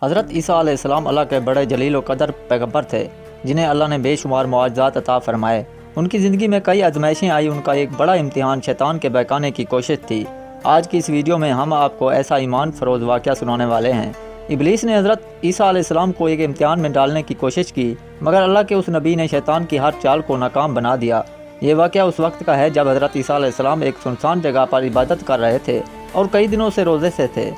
حضرت عیسیٰ علیہ السلام اللہ کے بڑے جلیل و قدر پیغمبر تھے جنہیں اللہ نے بے شمار معجزات عطا فرمائے۔ ان کی زندگی میں کئی آزمائشیں آئی، ان کا ایک بڑا امتحان شیطان کے بہکانے کی کوشش تھی۔ آج کی اس ویڈیو میں ہم آپ کو ایسا ایمان فروز واقعہ سنانے والے ہیں۔ ابلیس نے حضرت عیسیٰ علیہ السلام کو ایک امتحان میں ڈالنے کی کوشش کی، مگر اللہ کے اس نبی نے شیطان کی ہر چال کو ناکام بنا دیا۔ یہ واقعہ اس وقت کا ہے جب حضرت عیسیٰ علیہ السلام ایک سنسان جگہ پر عبادت کر رہے تھے اور کئی دنوں سے روزے سے تھے،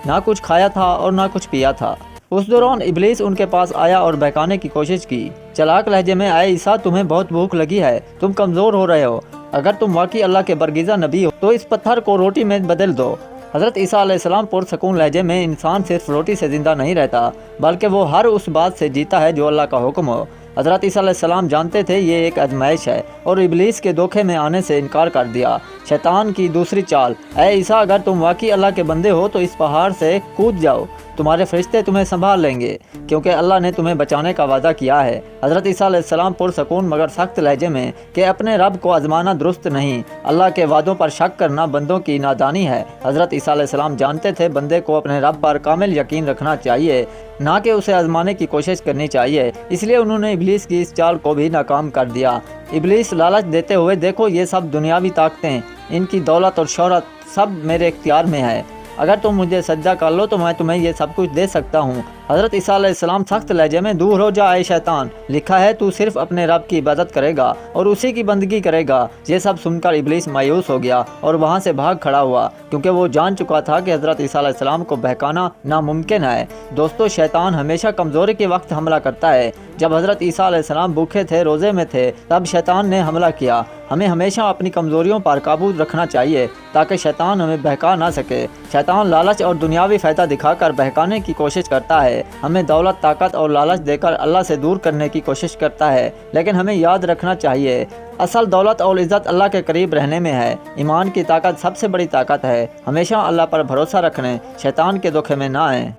نہ کچھ کھایا تھا اور نہ کچھ پیا تھا۔ اس دوران ابلیس ان کے پاس آیا اور بہکانے کی کوشش کی۔ چلاک لہجے میں، اے عیسیٰ، تمہیں بہت بھوک لگی ہے، تم کمزور ہو رہے ہو، اگر تم واقعی اللہ کے برگزیدہ نبی ہو تو اس پتھر کو روٹی میں بدل دو۔ حضرت عیسیٰ علیہ السلام پرسکون لہجے میں، انسان صرف روٹی سے زندہ نہیں رہتا بلکہ وہ ہر اس بات سے جیتا ہے جو اللہ کا حکم ہو۔ حضرت عیسیٰ علیہ السلام جانتے تھے یہ ایک آزمائش ہے اور ابلیس کے دھوکے میں آنے سے انکار کر دیا۔ شیطان کی دوسری چال، اے عیسیٰ، اگر تم واقعی اللہ کے بندے ہو تو اس پہاڑ سے کود جاؤ، تمہارے فرشتے تمہیں سنبھال لیں گے کیونکہ اللہ نے تمہیں بچانے کا وعدہ کیا ہے۔ حضرت عیسیٰ علیہ السلام پرسکون مگر سخت لہجے میں کہ اپنے رب کو آزمانا درست نہیں، اللہ کے وعدوں پر شک کرنا بندوں کی نادانی ہے۔ حضرت عیسیٰ علیہ السلام جانتے تھے بندے کو اپنے رب پر کامل یقین رکھنا چاہیے، نہ کہ اسے آزمانے کی کوشش کرنی چاہیے، اس لیے انہوں نے ابلیس کی اس چال کو بھی ناکام کر دیا۔ ابلیس لالچ دیتے ہوئے، دیکھو یہ سب دنیاوی طاقتیں، ان کی دولت اور شہرت سب میرے اختیار میں ہے، اگر تم مجھے سجدہ کر لو تو میں تمہیں یہ سب کچھ دے سکتا ہوں۔ حضرت عیسیٰ علیہ السلام سخت لہجے میں، دور ہو جا اے شیطان، لکھا ہے تو صرف اپنے رب کی عبادت کرے گا اور اسی کی بندگی کرے گا۔ یہ سب سن کر ابلیس مایوس ہو گیا اور وہاں سے بھاگ کھڑا ہوا کیونکہ وہ جان چکا تھا کہ حضرت عیسیٰ علیہ السلام کو بہکانا ناممکن ہے۔ دوستو، شیطان ہمیشہ کمزوری کے وقت حملہ کرتا ہے۔ جب حضرت عیسیٰ علیہ السلام بھوکے تھے، روزے میں تھے، تب شیطان نے حملہ کیا۔ ہمیں ہمیشہ اپنی کمزوریوں پر قابو رکھنا چاہیے تاکہ شیطان ہمیں بہکا نہ سکے۔ شیطان لالچ اور دنیاوی فائدہ دکھا کر بہکانے کی کوشش کرتا ہے، ہمیں دولت، طاقت اور لالچ دے کر اللہ سے دور کرنے کی کوشش کرتا ہے، لیکن ہمیں یاد رکھنا چاہیے اصل دولت اور عزت اللہ کے قریب رہنے میں ہے۔ ایمان کی طاقت سب سے بڑی طاقت ہے۔ ہمیشہ اللہ پر بھروسہ رکھنے، شیطان کے دھوکے میں نہ آئیں۔